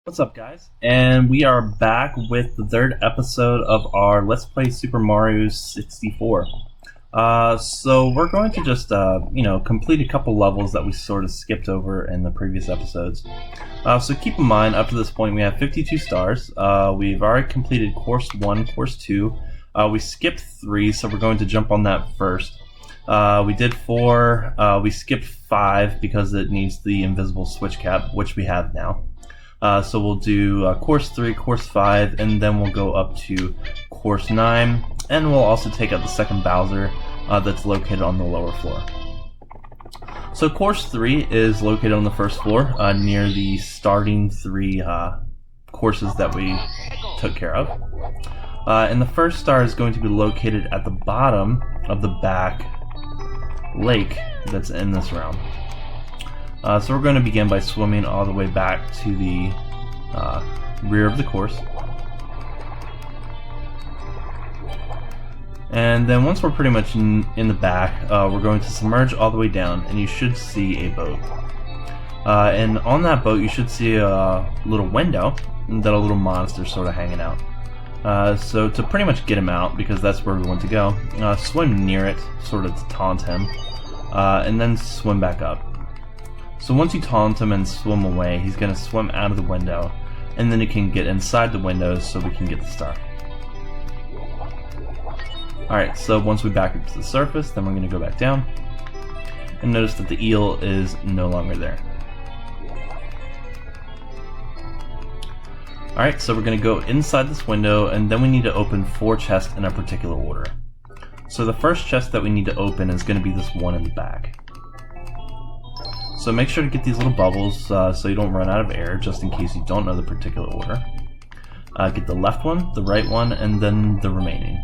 What's up, guys? And we are back with the third episode of our Let's Play Super Mario 64. So we're going to just, complete a couple levels that we sort of skipped over in the previous episodes. So keep in mind, up to this point, we have 52 stars. We've already completed Course 1, Course 2. We skipped 3, so we're going to jump on that first. We did 4. We skipped 5 because it needs the invisible switch cap, which we have now. So we'll do Course 3, Course 5, and then we'll go up to Course 9, and we'll also take out the second Bowser that's located on the lower floor. So Course 3 is located on the first floor, near the starting 3 courses that we took care of. And the first star is going to be located at the bottom of the back lake that's in this round. So we're going to begin by swimming all the way back to the rear of the course. And then once we're pretty much in the back, we're going to submerge all the way down, and you should see a boat. And on that boat you should see a little window that a little monster's sort of hanging out. So to pretty much get him out, because that's where we want to go, swim near it, sort of to taunt him, and then swim back up. So once you taunt him and swim away, he's going to swim out of the window, and then he can get inside the window so we can get the star. Alright, so once we back up to the surface, then we're going to go back down, and notice that the eel is no longer there. Alright, so we're going to go inside this window, and then we need to open 4 chests in a particular order. So the first chest that we need to open is going to be this one in the back. So make sure to get these little bubbles so you don't run out of air, just in case you don't know the particular order. Get the left one, the right one, and then the remaining.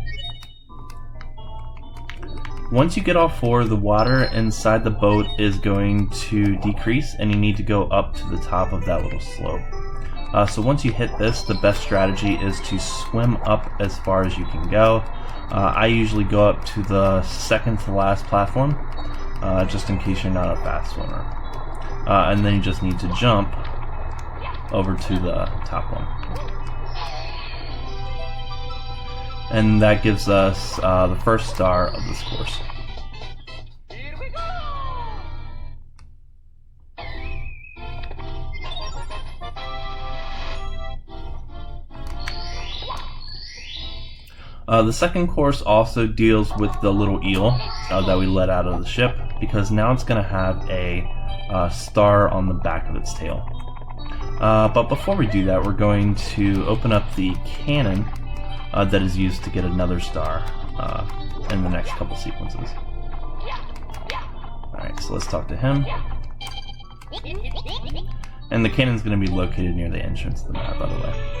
Once you get all 4, the water inside the boat is going to decrease, and you need to go up to the top of that little slope. So once you hit this, the best strategy is to swim up as far as you can go. I usually go up to the second to last platform, just in case you're not a fast swimmer. And then you just need to jump over to the top one. And that gives us the first star of this course. The second course also deals with the little eel that we let out of the ship, because now it's going to have a star on the back of its tail. But before we do that, we're going to open up the cannon that is used to get another star in the next couple sequences. Alright, so let's talk to him. And the cannon's going to be located near the entrance to the map, by the way.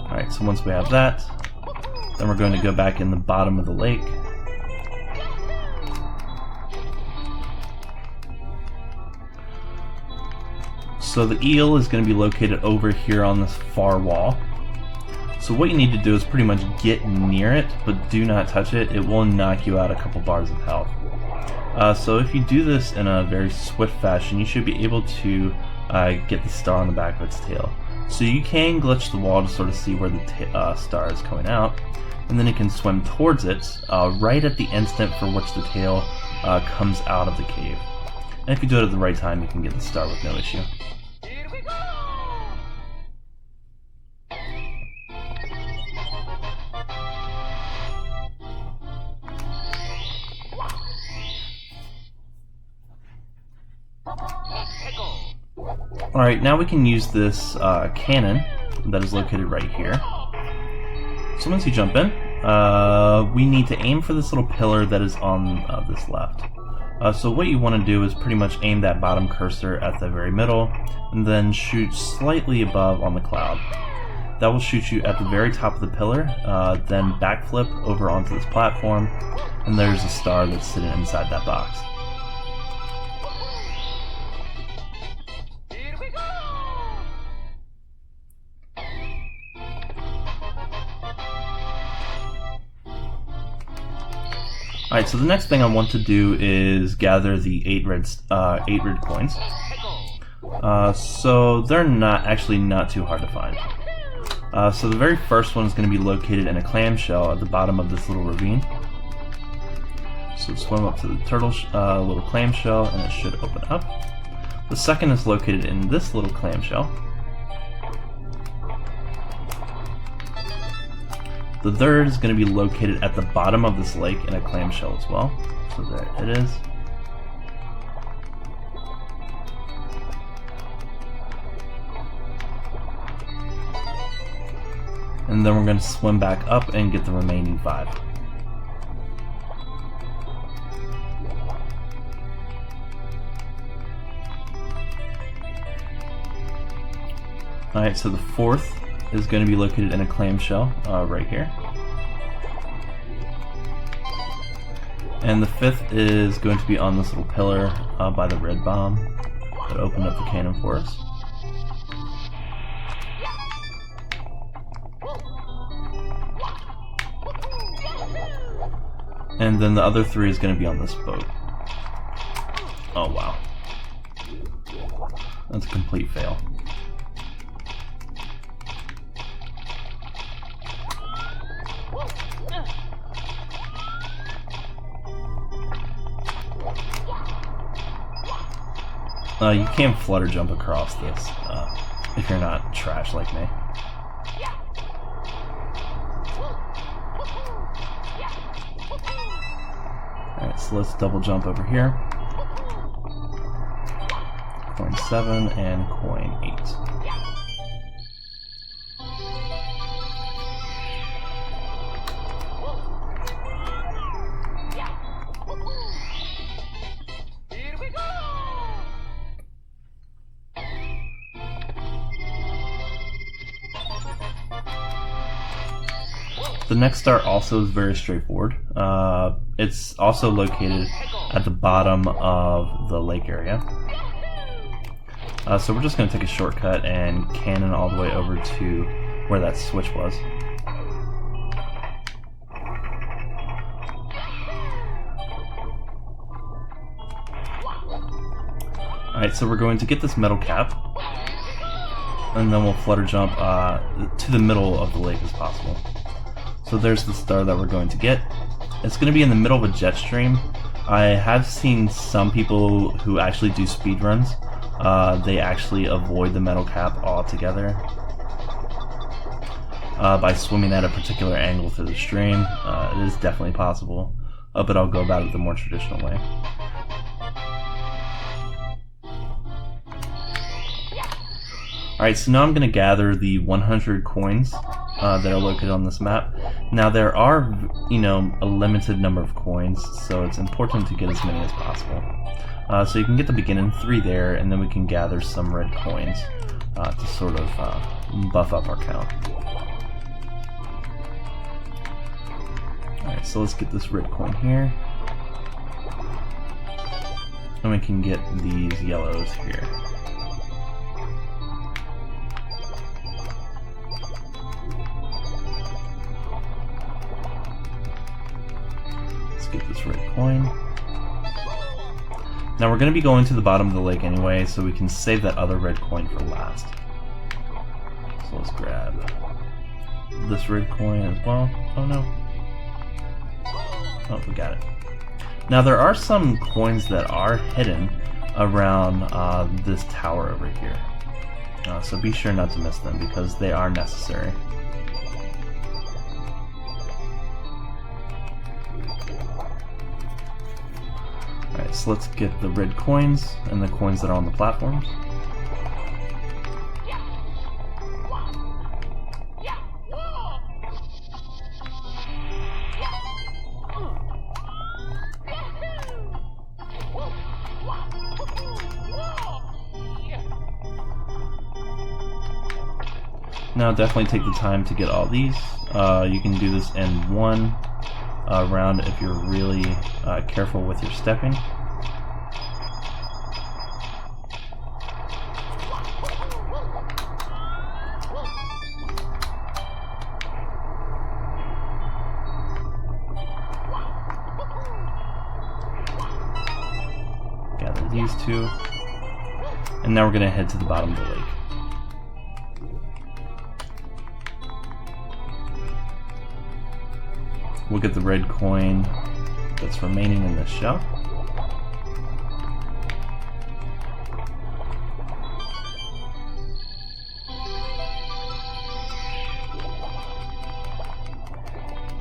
Alright, so once we have that, then we're going to go back in the bottom of the lake. So the eel is going to be located over here on this far wall. So what you need to do is pretty much get near it, but do not touch it. It will knock you out a couple bars of health. So if you do this in a very swift fashion, you should be able to get the star on the back of its tail. So you can glitch the wall to sort of see where the star is coming out, and then you can swim towards it right at the instant for which the tail comes out of the cave. And if you do it at the right time, you can get the star with no issue. Alright, now we can use this cannon that is located right here. So once you jump in, we need to aim for this little pillar that is on this left. So what you want to do is pretty much aim that bottom cursor at the very middle, and then shoot slightly above on the cloud. That will shoot you at the very top of the pillar, then backflip over onto this platform, and there's a star that's sitting inside that box. Alright, so the next thing I want to do is gather the 8 red coins. So they're not too hard to find. So the very first one is going to be located in a clamshell at the bottom of this little ravine. So swim up to the turtle little clamshell and it should open up. The second is located in this little clamshell. The third is going to be located at the bottom of this lake in a clamshell as well. So there it is. And then we're going to swim back up and get the remaining 5. Alright, so the fourth is going to be located in a clamshell right here. And the fifth is going to be on this little pillar by the red bomb that opened up the cannon for us. And then the other 3 is going to be on this boat. Oh wow. That's a complete fail. You can't flutter jump across this if you're not trash like me. Alright, so let's double jump over here. Coin 7 and coin 8. The next star also is very straightforward. It's also located at the bottom of the lake area. So we're just going to take a shortcut and cannon all the way over to where that switch was. Alright, so we're going to get this metal cap, and then we'll flutter jump to the middle of the lake as possible. So there's the star that we're going to get. It's going to be in the middle of a jet stream. I have seen some people who actually do speedruns. They actually avoid the metal cap altogether by swimming at a particular angle through the stream. It is definitely possible, but I'll go about it the more traditional way. Alright, so now I'm going to gather the 100 coins that are located on this map. Now there are, a limited number of coins, so it's important to get as many as possible. So you can get the beginning 3 there, and then we can gather some red coins to sort of buff up our count. Alright, so let's get this red coin here. And we can get these yellows here. Get this red coin. Now we're going to be going to the bottom of the lake anyway, so we can save that other red coin for last. So let's grab this red coin as well. Oh no. Oh, we got it. Now there are some coins that are hidden around this tower over here. So be sure not to miss them because they are necessary. Alright, so let's get the red coins and the coins that are on the platforms. Now definitely take the time to get all these. You can do this in one round if you're really careful with your stepping. these two. And now we're going to head to the bottom of the lake. We'll get the red coin that's remaining in this shell.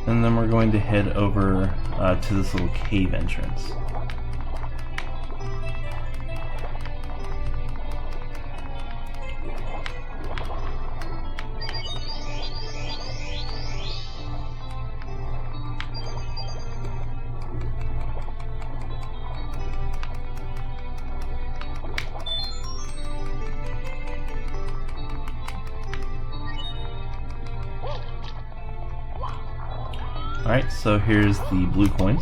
And then we're going to head over to this little cave entrance. Alright, so here's the blue coins.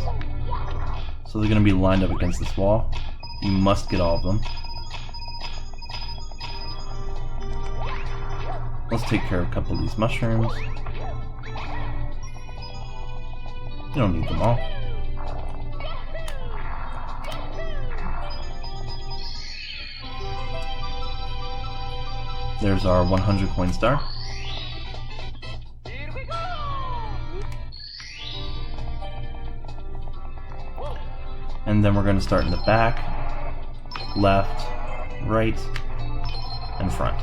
So they're going to be lined up against this wall. You must get all of them. Let's take care of a couple of these mushrooms. You don't need them all. There's our 100 coin star. And then we're going to start in the back, left, right, and front.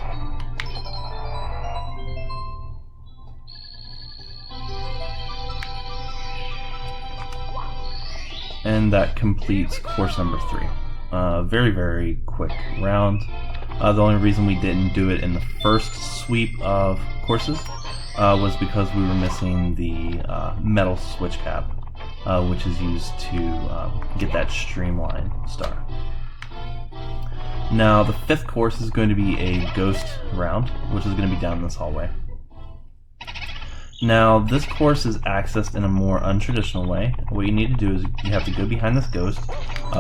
And that completes course number 3. Very, very quick round. The only reason we didn't do it in the first sweep of courses was because we were missing the metal switch cap. Which is used to get that streamline star. Now the 5th course is going to be a ghost round, which is going to be down this hallway. Now this course is accessed in a more untraditional way. What you need to do is you have to go behind this ghost,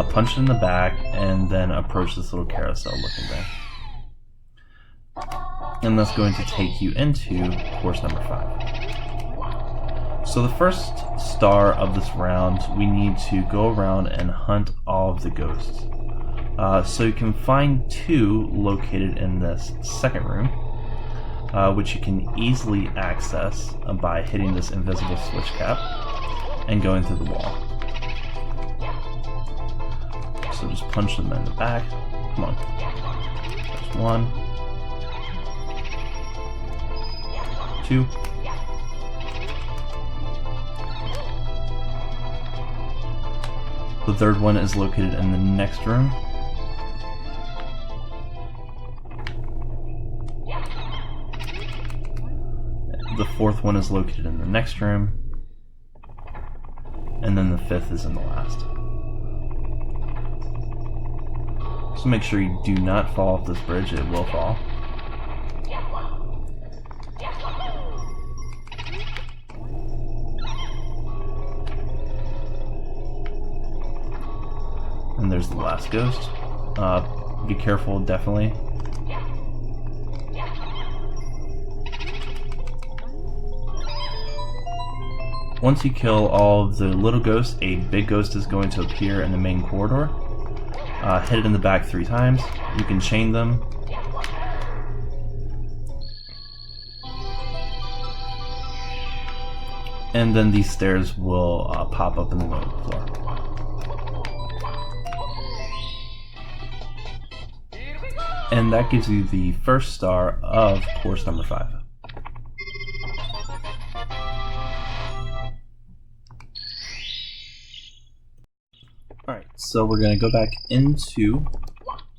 punch it in the back, and then approach this little carousel looking thing. And that's going to take you into course number 5. So the first star of this round, we need to go around and hunt all of the ghosts. So you can find 2 located in this second room, which you can easily access by hitting this invisible switch cap and going through the wall. So just punch them in the back. Come on. There's 1, 2. The 3rd one is located in the next room. The 4th one is located in the next room. And then the 5th is in the last. So make sure you do not fall off this bridge, it will fall. And there's the last ghost. Be careful, definitely. Once you kill all of the little ghosts, a big ghost is going to appear in the main corridor. Hit it in the back 3 times. You can chain them. And then these stairs will pop up in the middle of the floor. And that gives you the first star of course number 5. Alright, so we're going to go back into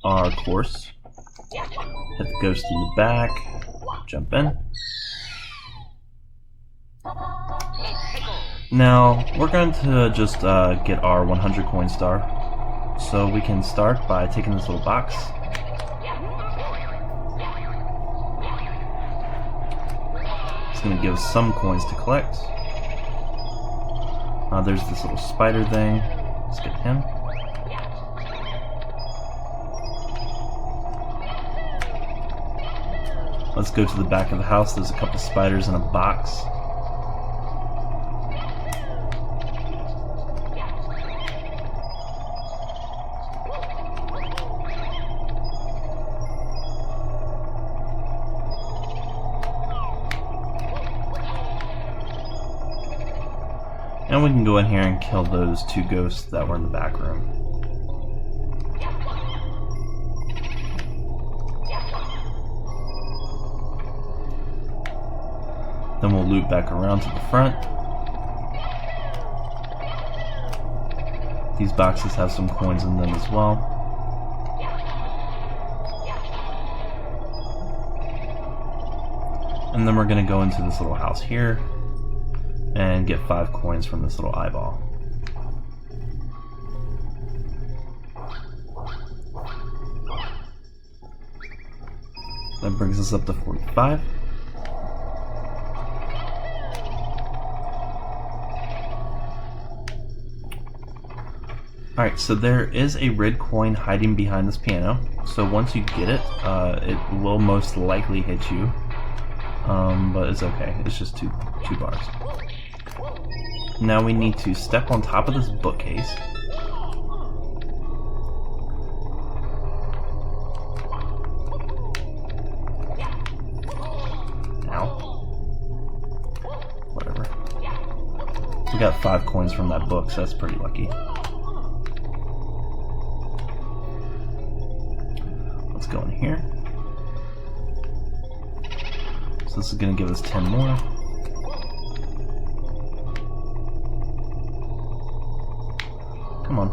our course. Hit the ghost in the back, jump in. Now, we're going to just get our 100 coin star. So we can start by taking this little box. It's going to give us some coins to collect. There's this little spider thing. Let's get him. Let's go to the back of the house. There's a couple spiders in a box. Then we can go in here and kill those two ghosts that were in the back room. Then we'll loop back around to the front. These boxes have some coins in them as well. And then we're going to go into this little house here and get 5 coins from this little eyeball. That brings us up to 45. Alright, so there is a red coin hiding behind this piano. So once you get it, it will most likely hit you. But it's okay, it's just two bars. Now we need to step on top of this bookcase. Ow. Whatever. We got 5 coins from that book, so that's pretty lucky. Let's go in here. So this is going to give us 10 more. Come on,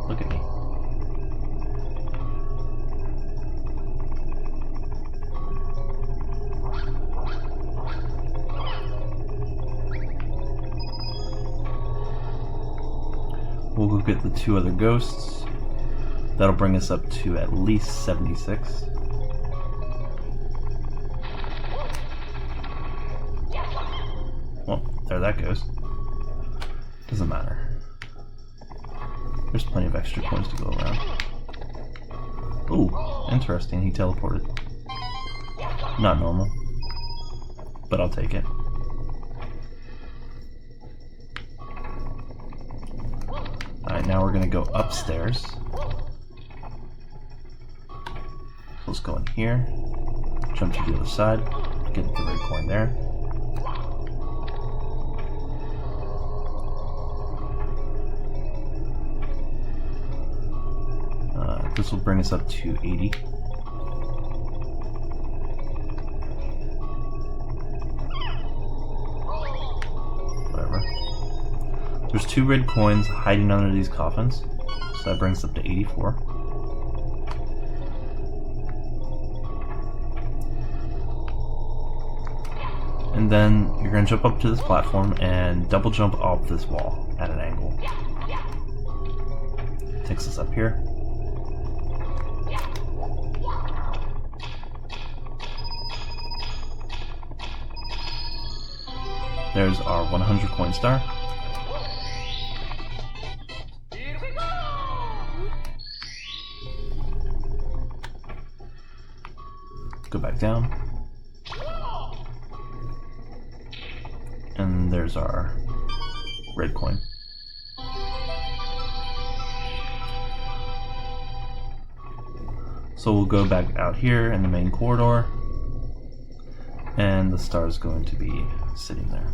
look at me. We'll go get the 2 other ghosts. That'll bring us up to at least 76. Well, there that goes. Doesn't matter. There's plenty of extra coins to go around. Ooh, interesting, he teleported. Not normal, but I'll take it. Alright, now we're gonna go upstairs. Let's go in here, jump to the other side, get the red coin there. This will bring us up to 80. Whatever. There's 2 red coins hiding under these coffins, so that brings us up to 84. And then you're going to jump up to this platform and double jump off this wall at an angle. Takes us up here. There's our 100 coin star. Go back down. And there's our red coin. So we'll go back out here in the main corridor, and the star is going to be sitting there.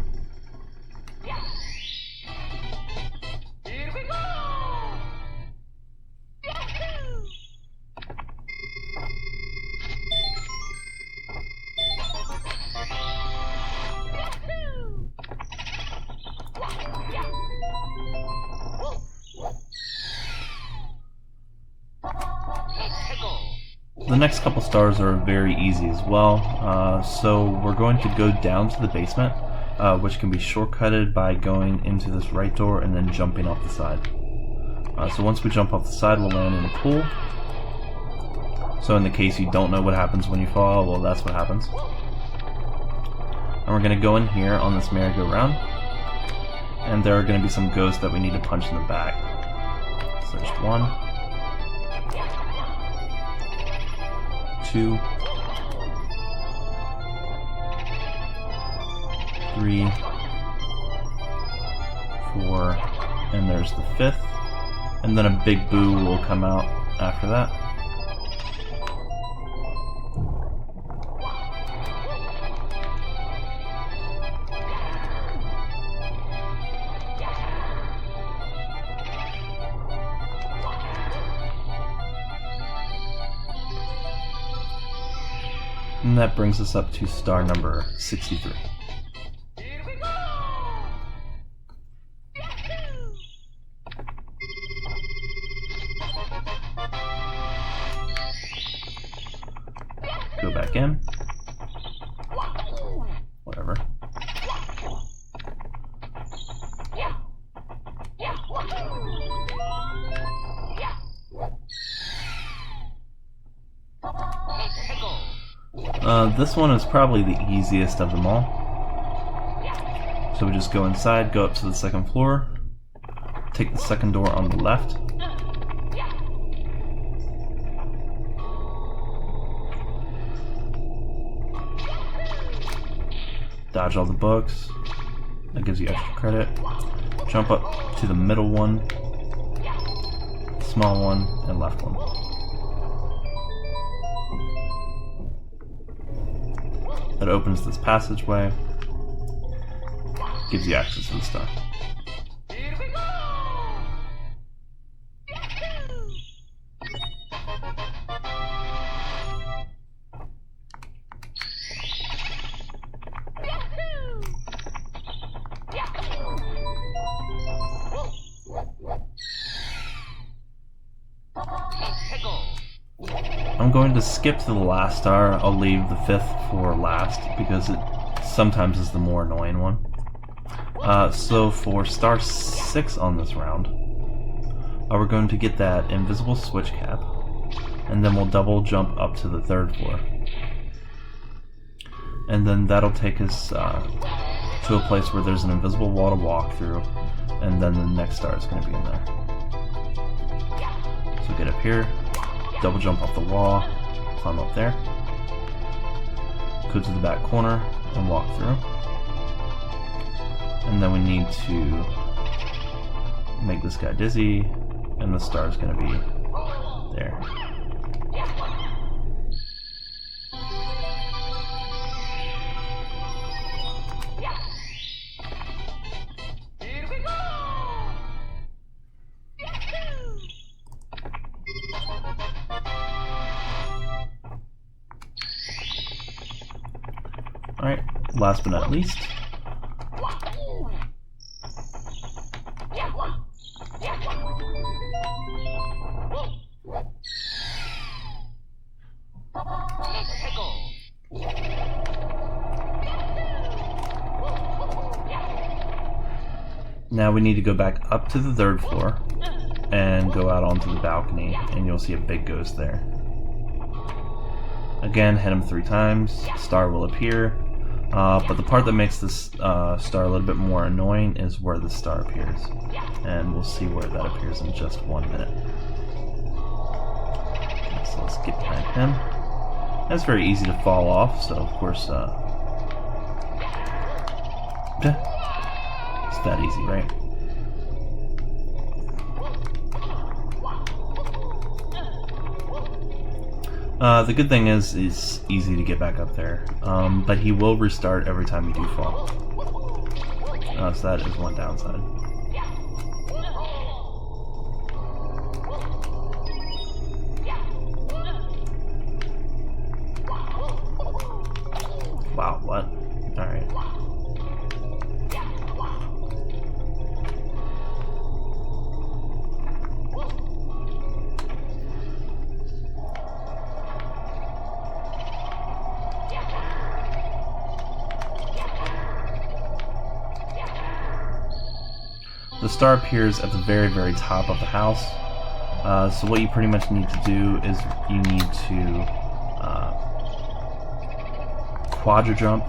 The next couple stars are very easy as well, so we're going to go down to the basement, which can be shortcutted by going into this right door and then jumping off the side. So once we jump off the side, we'll land in a pool. So in the case you don't know what happens when you fall, well, that's what happens. And we're going to go in here on this merry-go-round, and there are going to be some ghosts that we need to punch in the back. So there's 1, 2, 3, 4, and there's the 5th, and then a big boo will come out after that. And that brings us up to star number 63. Go back in. Whatever. This one is probably the easiest of them all. So we just go inside, go up to the second floor, take the second door on the left. Dodge all the books. That gives you extra credit. Jump up to the middle one, small one, and left one. That opens this passageway, gives you access to the star. I'm going to skip to the last star. I'll leave the fifth for last because it sometimes is the more annoying one. So for star 6 on this round, we're going to get that invisible switch cap, and then we'll double jump up to the third floor. And then that'll take us to a place where there's an invisible wall to walk through, and then the next star is going to be in there. So get up here, double jump off the wall, climb up there, go to the back corner and walk through. And then we need to make this guy dizzy, and the star is going to be there. Alright, last but not least, now we need to go back up to the third floor and go out onto the balcony, and you'll see a big ghost there. Again, hit him 3 times, star will appear, but the part that makes this star a little bit more annoying is where the star appears, and we'll see where that appears in just 1 minute. So let's get behind him. That's very easy to fall off, so of course it's that easy, right? The good thing is it's easy to get back up there, but he will restart every time you do fall. So that is one downside. Wow, what? Alright. The star appears at the very, very top of the house. So what you pretty much need to do is you need to quadra jump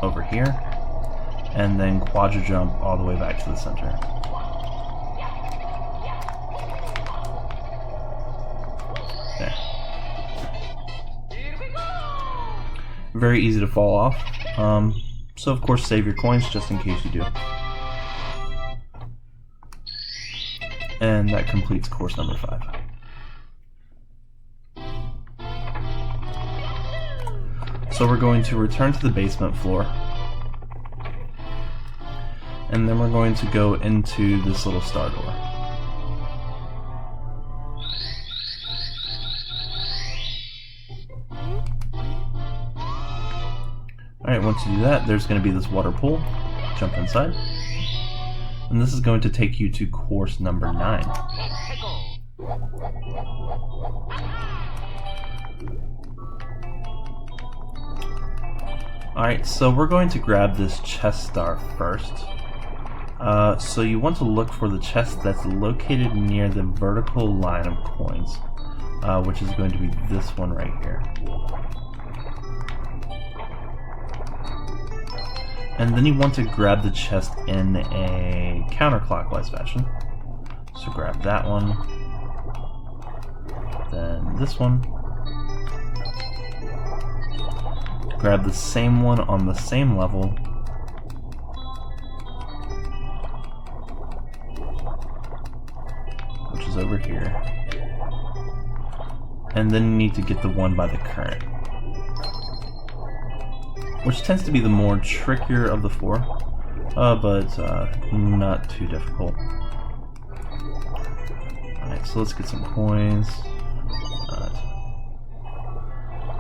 over here, and then quadra jump all the way back to the center. There. Very easy to fall off. So of course save your coins just in case you do. And that completes course number 5. So we're going to return to the basement floor, and then we're going to go into this little star door. Alright, once you do that, there's going to be this water pool. Jump inside. And this is going to take you to course number 9. Alright, so we're going to grab this chest star first. So you want to look for the chest that's located near the vertical line of coins, which is going to be this one right here. And then you want to grab the chest in a counterclockwise fashion. So grab that one, then this one. Grab the same one on the same level. Which is over here. And then you need to get the one by the current, which tends to be the more trickier of the 4, but not too difficult. Alright, so let's get some coins.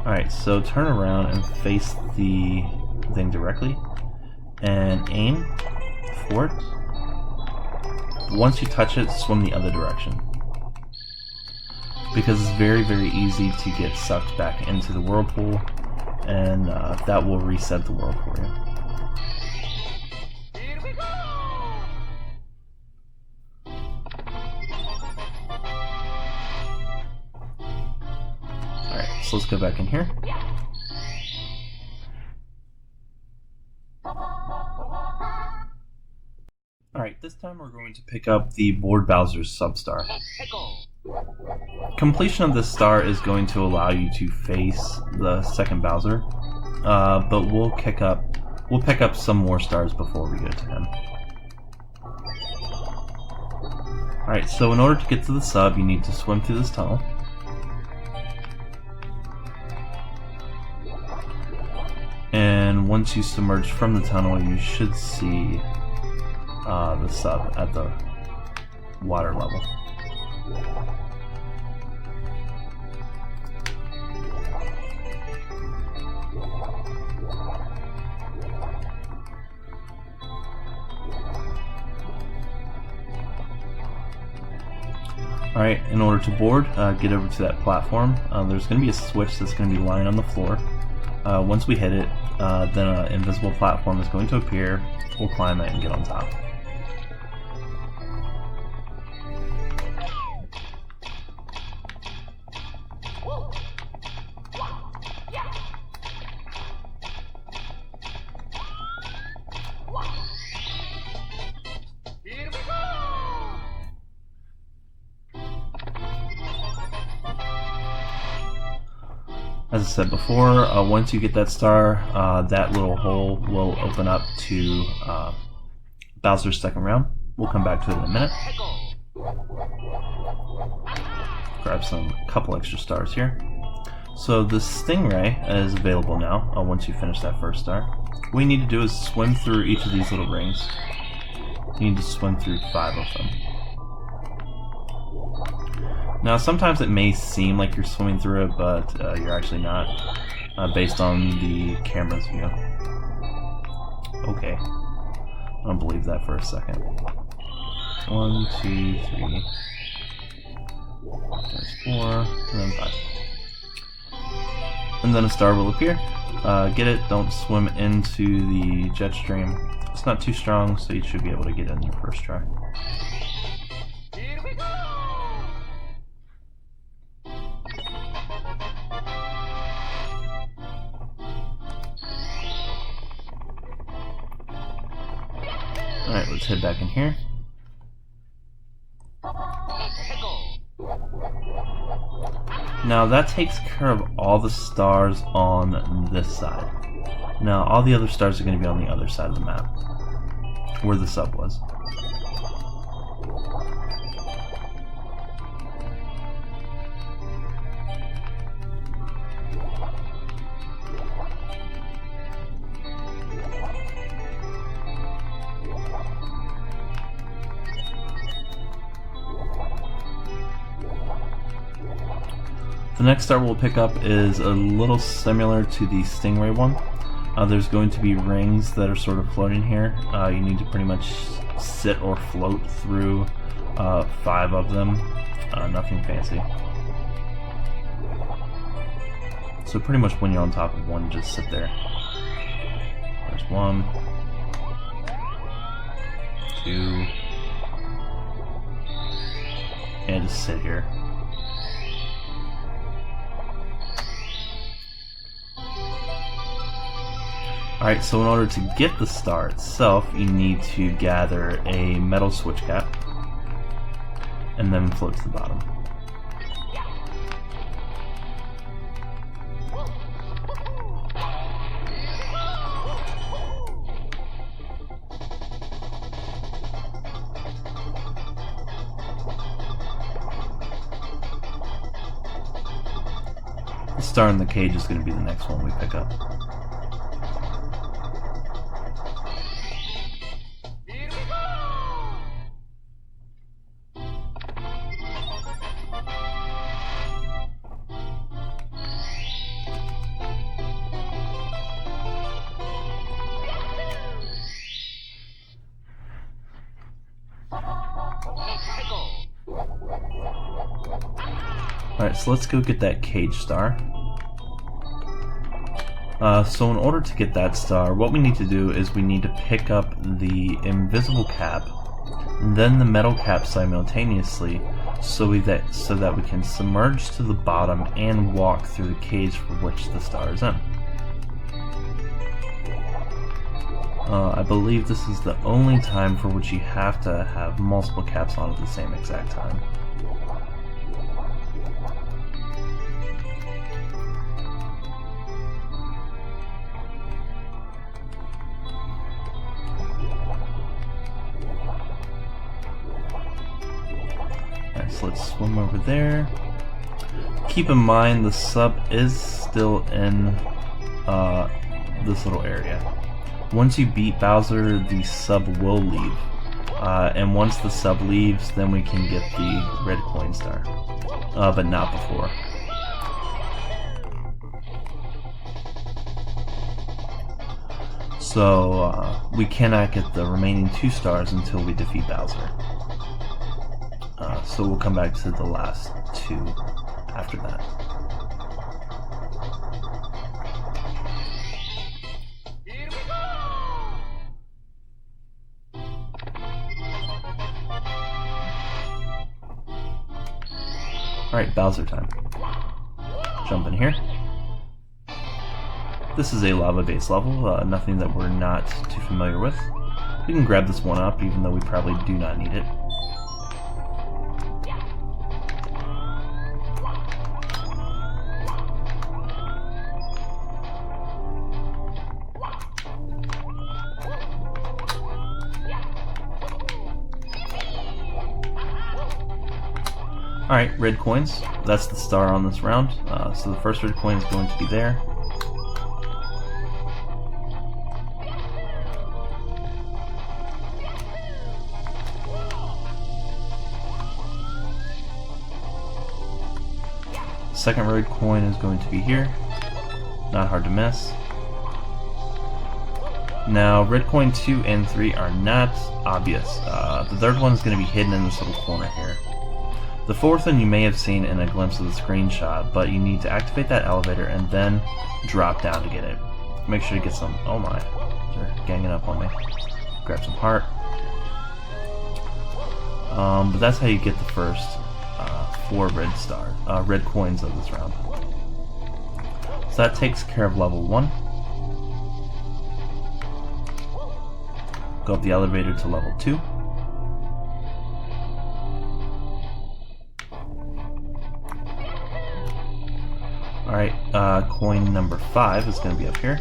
Alright, so turn around and face the thing directly, and aim for it. Once you touch it, swim the other direction, because it's very, very easy to get sucked back into the whirlpool, and that will reset the world for you. Here we go! Alright, so let's go back in here. Alright, this time we're going to pick up the Board Bowser's Substar. Completion of this star is going to allow you to face the second Bowser, but we'll pick up some more stars before we go to him. Alright, so in order to get to the sub, you need to swim through this tunnel. And once you submerge from the tunnel, you should see the sub at the water level. Alright, in order to board, get over to that platform. There's going to be a switch that's going to be lying on the floor. Once we hit it, then an invisible platform is going to appear. We'll climb it and get on top. Here we go! As I said before, once you get that star, that little hole will open up to Bowser's second round. We'll come back to it in a minute. Grab some couple extra stars here. So the Stingray is available now once you finish that first star. What you need to do is swim through each of these little rings. You need to swim through 5 of them. Now sometimes it may seem like you're swimming through it, but you're actually not, based on the camera's view. Okay, I don't believe that for a second. 1, 2, 3, there's 4, and then 5. And then a star will appear. Get it, don't swim into the jet stream. It's not too strong, so you should be able to get it in your first try. Here we go! Alright, let's head back in here. Now that takes care of all the stars on this side. Now all the other stars are going to be on the other side of the map, where the sub was. The next star we'll pick up is a little similar to the Stingray one. There's going to be rings that are sort of floating here. You need to pretty much sit or float through 5 of them. Nothing fancy. So pretty much when you're on top of one, just sit there. There's 1, 2, and just sit here. Alright, so in order to get the star itself, you need to gather a metal switch cap and then float to the bottom. The star in the cage is going to be the next one we pick up. Alright, so let's go get that cage star. So in order to get that star, what we need to do is we need to pick up the invisible cap, and then the metal cap simultaneously, so that we can submerge to the bottom and walk through the cage for which the star is in. I believe this is the only time for which you have to have multiple caps on at the same exact time. Alright, so let's swim over there. Keep in mind the sub is still in this little area. Once you beat Bowser, the sub will leave. And once the sub leaves, then we can get the red coin star. But not before. So, we cannot get the remaining 2 stars until we defeat Bowser. So we'll come back to the last 2 after that. Alright, Bowser time. Jump in here. This is a lava-based level, nothing that we're not too familiar with. We can grab this one up, even though we probably do not need it. Alright, red coins. That's the star on this round. So the first red coin is going to be there. Second red coin is going to be here. Not hard to miss. Now, red coin 2 and 3 are not obvious. The third one is going to be hidden in this little corner here. The fourth one you may have seen in a glimpse of the screenshot, but you need to activate that elevator and then drop down to get it. Make sure to get some... Oh my, they're ganging up on me. Grab some heart. But that's how you get the first 4 red coins of this round. So that takes care of level 1. Go up the elevator to level 2. Alright, coin number 5 is going to be up here.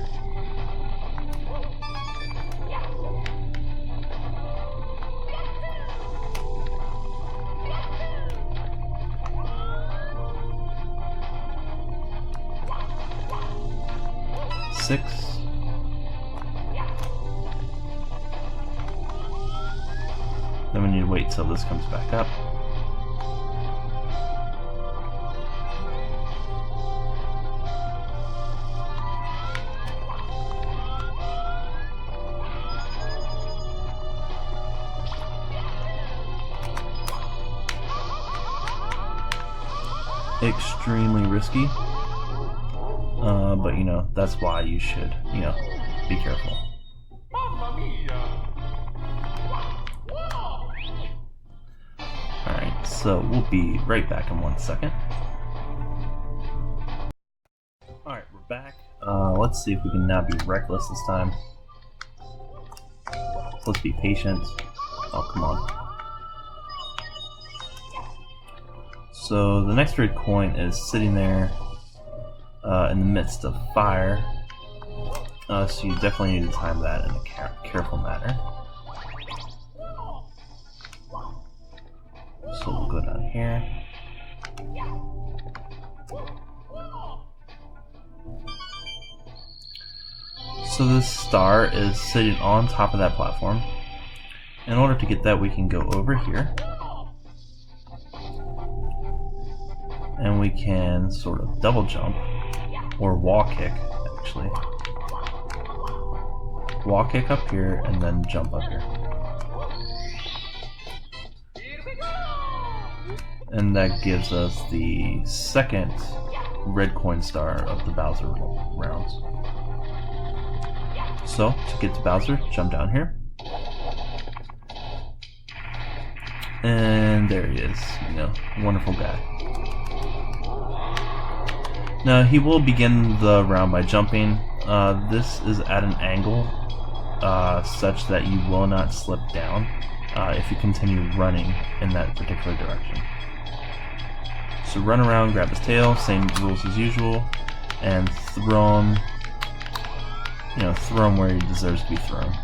Six. Then we need to wait till this comes back up. extremely risky. But you know, that's why you should, you know, be careful. Mamma mia! Alright, so we'll be right back in 1 second. Alright, we're back. Let's see if we can now be reckless this time. So let's be patient. Oh, come on. So the next red coin is sitting there in the midst of fire. So you definitely need to time that in a careful manner. So we'll go down here. So this star is sitting on top of that platform. In order to get that, we can go over here. And we can sort of double jump, or wall kick, actually. Wall kick up here, and then jump up here. And that gives us the second red coin star of the Bowser rounds. So, to get to Bowser, jump down here. And there he is, you know, wonderful guy. Now, he will begin the round by jumping. This is at an angle such that you will not slip down if you continue running in that particular direction. So run around, grab his tail, same rules as usual, and throw him, you know, throw him where he deserves to be thrown.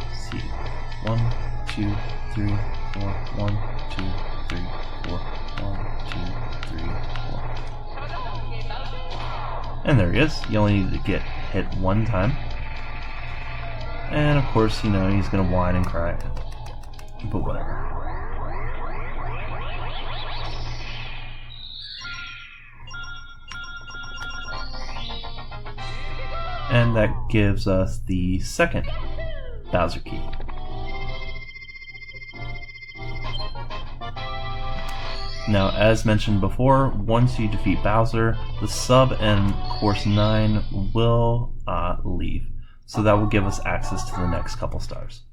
Let's see. 1, 2, 3, 4. 1, 2, 3, 4. 1, 2, 3, 4. And there he is. You only need to get hit one time. And of course, you know, he's gonna whine and cry. But whatever. And that gives us the second Bowser key. Now, as mentioned before, once you defeat Bowser, the sub and course 9 will leave. So that will give us access to the next couple stars.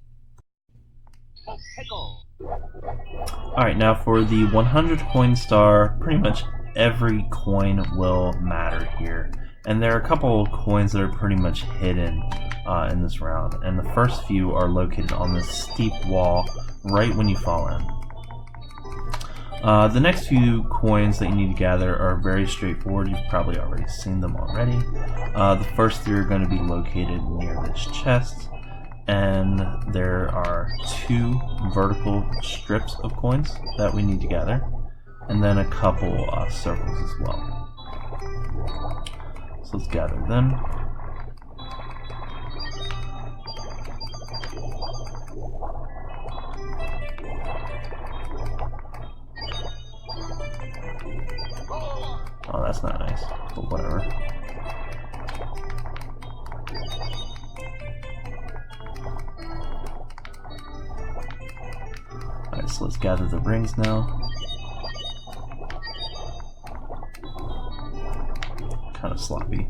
Alright, now for the 100 coin star, pretty much every coin will matter here. And there are a couple of coins that are pretty much hidden in this round. And the first few are located on this steep wall right when you fall in. The next few coins that you need to gather are very straightforward. You've probably already seen them already. The first three are going to be located near this chest. And there are 2 vertical strips of coins that we need to gather. And then a couple circles as well. So let's gather them. Oh, that's not nice, but whatever. Alright, so let's gather the rings now. Kind of sloppy.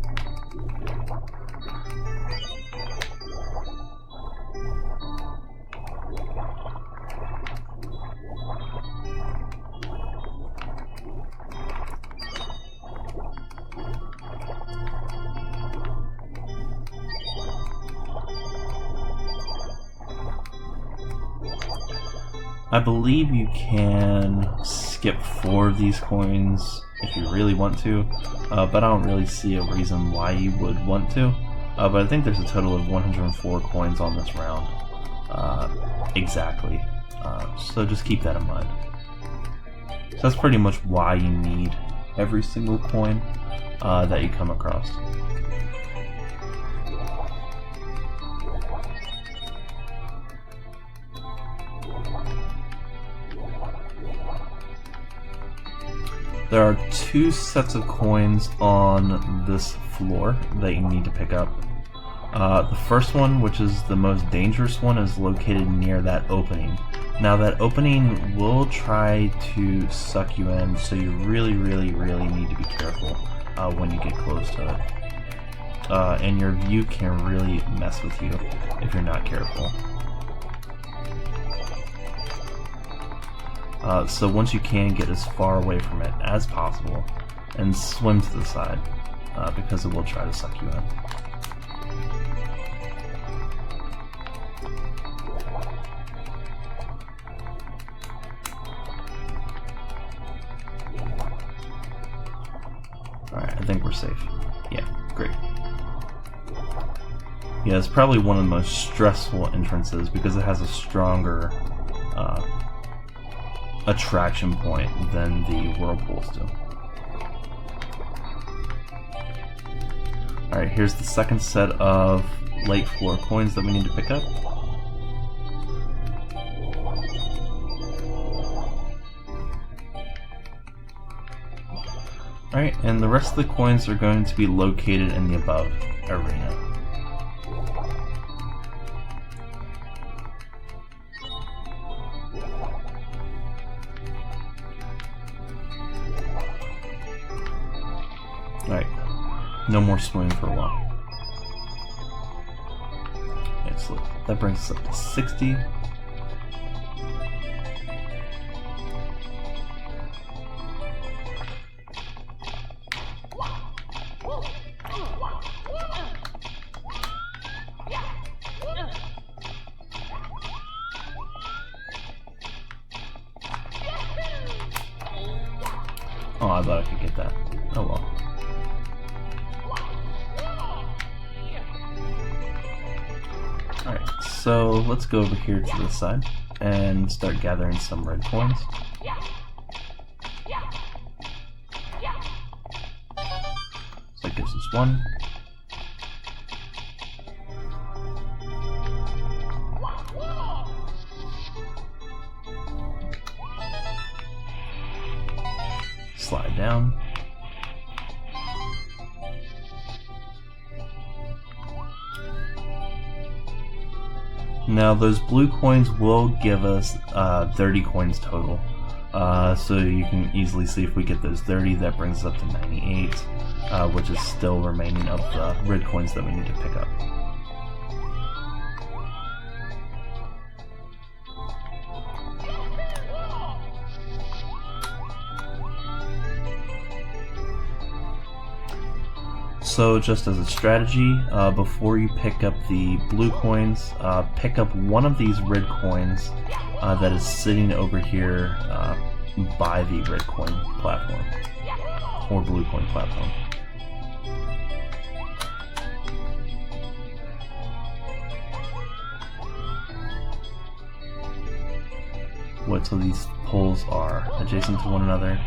I believe you can skip 4 of these coins if you really want to, but I don't really see a reason why you would want to. But I think there's a total of 104 coins on this round, exactly. So just keep that in mind. So that's pretty much why you need every single coin that you come across. There are 2 sets of coins on this floor that you need to pick up. The first one, which is the most dangerous one, is located near that opening Now that opening will try to suck you in, so you really need to be careful when you get close to it. And your view can really mess with you if you're not careful. So once you can, get as far away from it as possible and swim to the side, because it will try to suck you in. Alright, I think we're safe. Yeah, great. Yeah, it's probably one of the most stressful entrances because it has a stronger attraction point than the whirlpools do. Alright, here's the second set of late floor coins that we need to pick up. Alright, and the rest of the coins are going to be located in the above arena. Alright, no more swimming for a while. Okay, so that brings us up to 60. Oh, I thought I could get that. Oh well. Alright, so let's go over here to the side and start gathering some red coins. So that gives us one. Slide down. Now those blue coins will give us 30 coins total. So you can easily see if we get those 30, that brings us up to 98, which is still remaining of the red coins that we need to pick up. So just as a strategy, before you pick up the blue coins, pick up one of these red coins that is sitting over here by the red coin platform, or blue coin platform. Wait till these poles are adjacent to one another.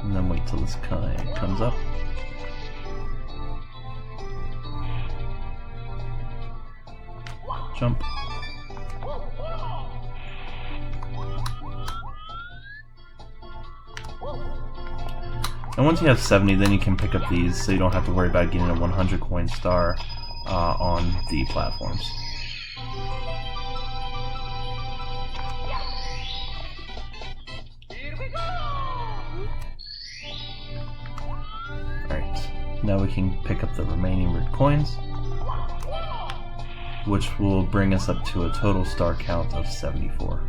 And then wait till this comes up. Jump. And once you have 70, then you can pick up these, so you don't have to worry about getting a 100 coin star on the platforms. Now we can pick up the remaining red coins, which will bring us up to a total star count of 74.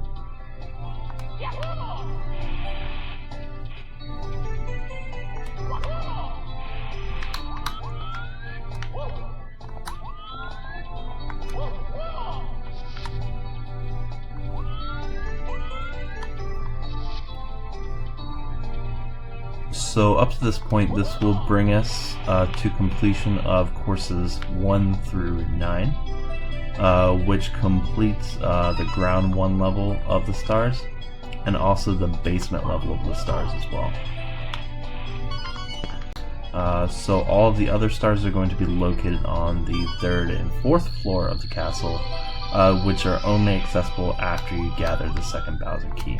So up to this point, this will bring us to completion of courses 1 through 9, which completes the ground 1 level of the stars, and also the basement level of the stars as well. So all of the other stars are going to be located on the 3rd and 4th floor of the castle, which are only accessible after you gather the 2nd Bowser key.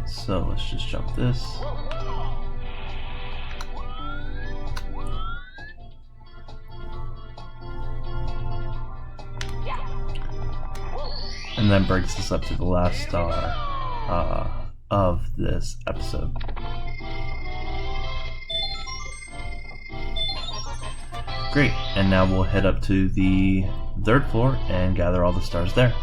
so let's just jump this. And then brings us up to the last star of this episode. Great, and now we'll head up to the 3rd floor and gather all the stars there.